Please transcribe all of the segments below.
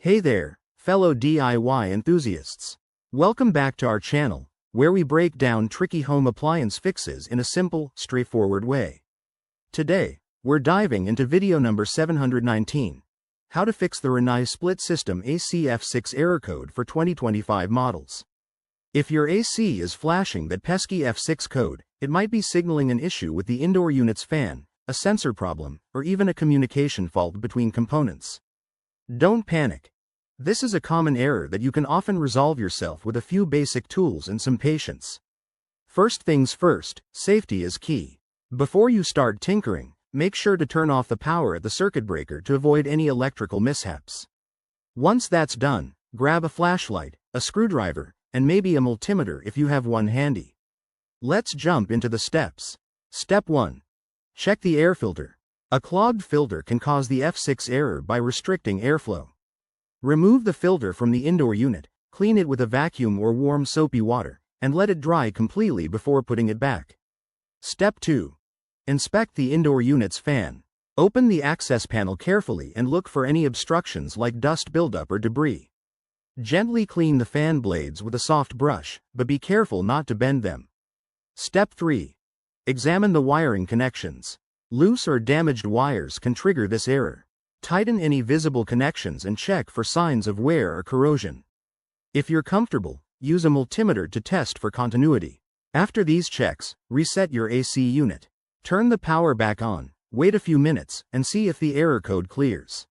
Hey there, fellow DIY enthusiasts. Welcome back to our channel, where we break down tricky home appliance fixes in a simple, straightforward way. Today, we're diving into video number 719, how to fix the Rinnai split system AC F6 error code for 2025 models. If your AC is flashing that pesky F6 code, it might be signaling an issue with the indoor unit's fan, a sensor problem, or even a communication fault between components. Don't panic. This is a common error that you can often resolve yourself with a few basic tools and some patience. First things first, safety is key. Before you start tinkering, make sure to turn off the power at the circuit breaker to avoid any electrical mishaps. Once that's done, grab a flashlight, a screwdriver, and maybe a multimeter if you have one handy. Let's jump into the steps. Step 1. Check the air filter. A clogged filter can cause the F6 error by restricting airflow. Remove the filter from the indoor unit, clean it with a vacuum or warm soapy water, and let it dry completely before putting it back. Step 2. Inspect the indoor unit's fan. Open the access panel carefully and look for any obstructions like dust buildup or debris. Gently clean the fan blades with a soft brush, but be careful not to bend them. Step 3. Examine the wiring connections. Loose or damaged wires can trigger this error. Tighten any visible connections and check for signs of wear or corrosion. If you're comfortable, use a multimeter to test for continuity. After these checks, reset your AC unit. Turn the power back on, wait a few minutes, and see if the error code clears.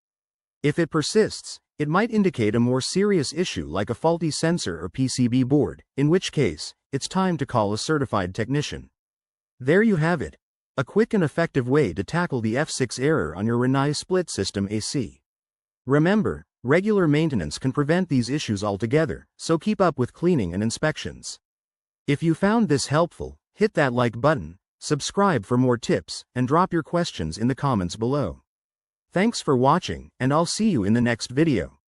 If it persists, it might indicate a more serious issue like a faulty sensor or PCB board, in which case, it's time to call a certified technician. There you have it. A quick and effective way to tackle the F6 error on your Rinnai split system AC. Remember, regular maintenance can prevent these issues altogether, so keep up with cleaning and inspections. If you found this helpful, hit that like button, subscribe for more tips, and drop your questions in the comments below. Thanks for watching, and I'll see you in the next video.